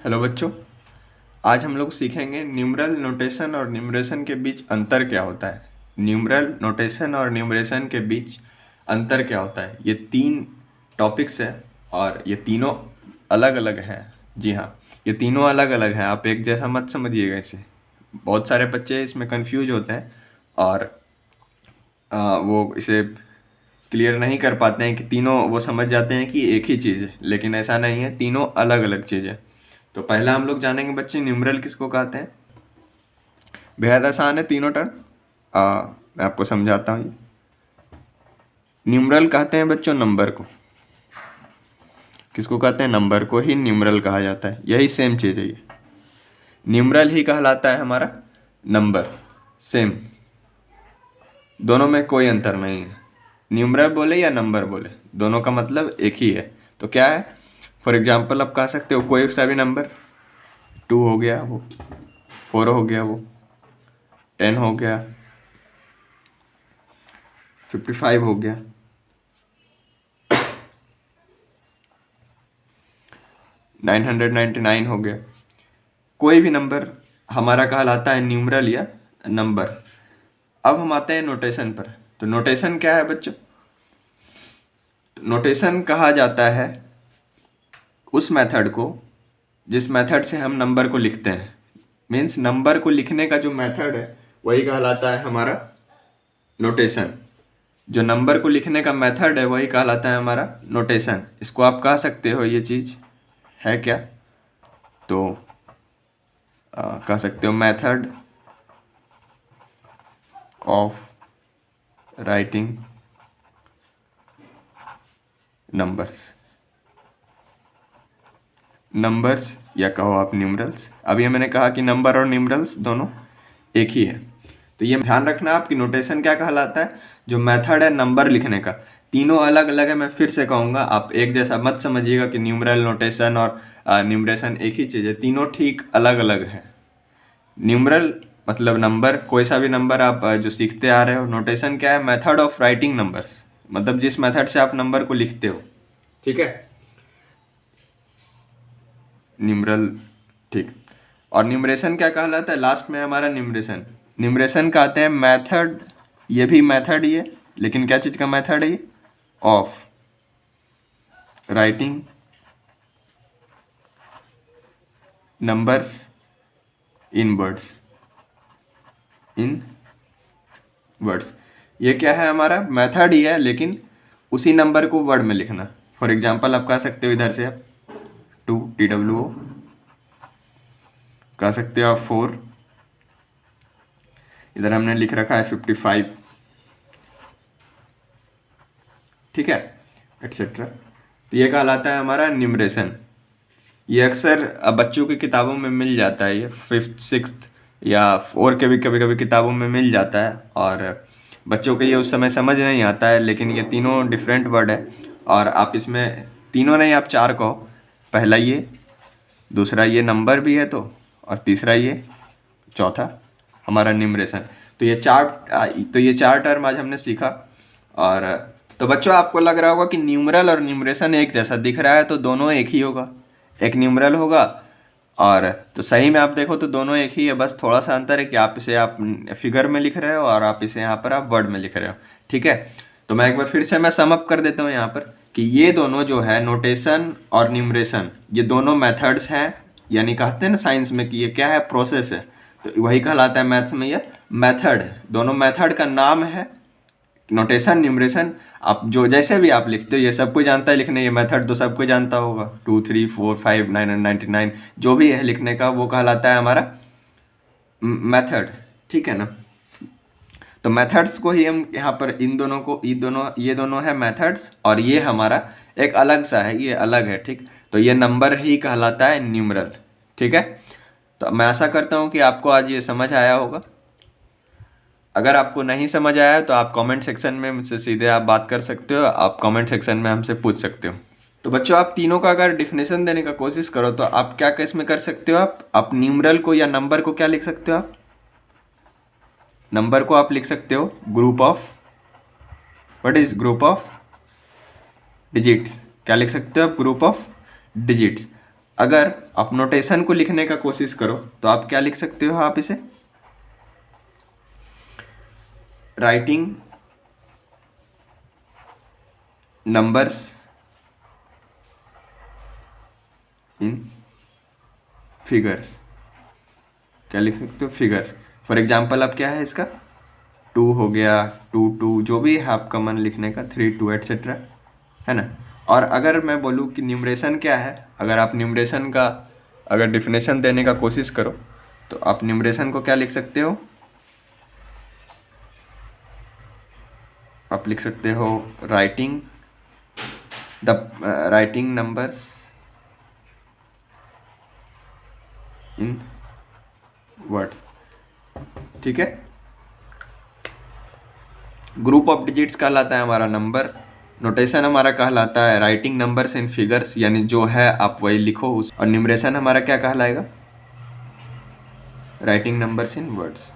Hello बच्चों। आज हम लोग सीखेंगे न्यूमरल नोटेशन और न्यूमरेशन के बीच अंतर क्या होता है। न्यूमरल नोटेशन और न्यूमरेशन के बीच अंतर क्या होता है। ये तीन टॉपिक्स हैं और ये तीनों अलग अलग हैं। जी हाँ, ये तीनों अलग अलग हैं। आप एक जैसा मत समझिएगा इसे। बहुत सारे बच्चे इसमें कंफ्यूज होते हैं और वो इसे क्लियर नहीं कर पाते हैं कि तीनों, वो समझ जाते हैं कि एक ही चीज़ है, लेकिन ऐसा नहीं है, तीनों अलग अलग चीज़ है। तो पहला हम लोग जानेंगे बच्चे न्यूमरल किसको कहते हैं। बेहद आसान है तीनों टर्म। मैं आपको समझाता हूँ। न्यूमरल कहते हैं बच्चों नंबर को। किसको कहते हैं? नंबर को ही न्यूमरल कहा जाता है। यही सेम चीज़ है। ये न्यूमरल ही कहलाता है हमारा नंबर। सेम, दोनों में कोई अंतर नहीं है। न्यूमरल बोले या नंबर बोले, दोनों का मतलब एक ही है। तो क्या है? फॉर एग्जाम्पल आप कह सकते हो कोई सा भी नंबर, 2 हो गया, वो 4 हो गया, वो 10 हो गया, 55 हो गया, 999 हो गया। कोई भी नंबर हमारा कहलाता है न्यूमरल या नंबर। अब हम आते हैं नोटेशन पर। तो नोटेशन क्या है बच्चों? नोटेशन कहा जाता है उस मेथड को जिस मेथड से हम नंबर को लिखते हैं। मीन्स नंबर को लिखने का जो मेथड है वही कहलाता है हमारा नोटेशन। जो नंबर को लिखने का मेथड है वही कहलाता है हमारा नोटेशन। इसको आप कह सकते हो, ये चीज़ है क्या? तो कह सकते हो method of writing numbers. Numbers या कहो आप न्यूमरल्स। अभी मैंने कहा कि नंबर और न्यूमरल्स दोनों एक ही है। तो ये ध्यान रखना आपकी नोटेशन क्या कहलाता है। जो मेथड है नंबर लिखने का, तीनों अलग अलग है। मैं फिर से कहूँगा, आप एक जैसा मत समझिएगा कि न्यूमरल नोटेशन और न्यूमरेशन एक ही चीज़ है। तीनों ठीक अलग अलग है। न्यूमरल मतलब नंबर, कोई सा भी नंबर आप जो सीखते आ रहे हो। नोटेशन क्या है? मेथड ऑफ राइटिंग नंबर्स, मतलब जिस मेथड से आप नंबर को लिखते हो। ठीक है, न्यूमरल। ठीक। और न्यूमरेशन क्या कहलाता है? लास्ट में हमारा न्यूमरेशन। न्यूमरेशन कहते हैं मेथड, ये भी मेथड ही है, लेकिन क्या चीज़ का मेथड है ये? Of writing numbers in words. In words, ये क्या है? हमारा मेथड ही है, लेकिन उसी नंबर को वर्ड में लिखना। फॉर एग्जाम्पल आप कह सकते हो इधर से आप 2 TWO, कह सकते हो आप 4, इधर हमने लिख रखा है 55। ठीक है, एटसेट्रा। तो ये कहलाता है हमारा न्यूमरेशन। ये अक्सर बच्चों की किताबों में मिल जाता है। ये 5th 6th या और के भी कभी कभी किताबों में मिल जाता है, और बच्चों को ये उस समय समझ नहीं आता है। लेकिन ये तीनों डिफरेंट वर्ड है, और आप इसमें तीनों नहीं, आप 4 कहो। पहला ये, दूसरा ये नंबर भी है, और तीसरा ये, चौथा हमारा न्यूमरेशन। तो ये चार टर्म आज हमने सीखा। और तो बच्चों आपको लग रहा होगा कि न्यूमरल और न्यूमरेशन एक जैसा दिख रहा है, तो दोनों एक ही होगा। एक न्यूमरल होगा, और तो सही में आप देखो तो दोनों एक ही है। बस थोड़ा सा अंतर है कि आप इसे आप फिगर में लिख रहे हो और आप इसे यहाँ पर आप वर्ड में लिख रहे हो। ठीक है, तो मैं एक बार फिर से मैं सम अप कर देता हूँ यहाँ पर कि ये दोनों जो है नोटेशन और न्यूमरेशन, ये दोनों मेथड्स हैं। यानी कहते हैं ना साइंस में कि ये क्या है? प्रोसेस है। तो वही कहलाता है मैथ्स में, ये मेथड है। दोनों मेथड का नाम है नोटेशन, न्यूमरेशन। आप जो जैसे भी आप लिखते हो, ये सब कोई जानता है लिखने। ये मेथड तो सब कोई जानता होगा, 2 3 4 5 999 जो भी है लिखने का, वो कहलाता है हमारा मेथड। ठीक है ना? तो मेथड्स को ही हम यहाँ पर इन दोनों को, ये दोनों है मेथड्स, और ये हमारा एक अलग सा है, ये अलग है। ठीक, तो ये नंबर ही कहलाता है न्यूमरल। ठीक है, तो मैं आशा करता हूँ कि आपको आज ये समझ आया होगा। अगर आपको नहीं समझ आया तो आप कमेंट सेक्शन में मुझसे सीधे आप बात कर सकते हो। आप कमेंट सेक्शन में हमसे पूछ सकते हो। तो बच्चों आप तीनों का अगर डिफिनेशन देने का कोशिश करो तो आप क्या केस में कर सकते हो? आप न्यूमरल को या नंबर को क्या लिख सकते हो? आप नंबर को आप लिख सकते हो group of, what is group of digits. क्या लिख सकते हो आप? Group of digits. अगर आप नोटेशन को लिखने का कोशिश करो तो आप क्या लिख सकते हो, आप इसे राइटिंग नंबर्स इन फिगर्स, क्या लिख सकते हो, फिगर्स। फॉर एग्जाम्पल अब क्या है इसका, 2 हो गया, 2 2 जो भी है आपका मन लिखने का, 3 2 एट्सेट्रा, है ना। और अगर मैं बोलूँ कि न्यूमरेशन क्या है, अगर आप न्यूमरेशन का अगर डिफिनेशन देने का कोशिश करो तो आप न्यूमरेशन को क्या लिख सकते हो, आप लिख सकते हो राइटिंग नंबर्स इन वर्ड्स, ठीक है। ग्रुप ऑफ डिजिट्स कहलाता है हमारा नंबर, नोटेशन हमारा कहलाता है राइटिंग नंबर्स इन फिगर्स, यानी जो है आप वही लिखो उस, और न्यूमरेशन हमारा क्या कहलाएगा, राइटिंग नंबर्स इन वर्ड्स।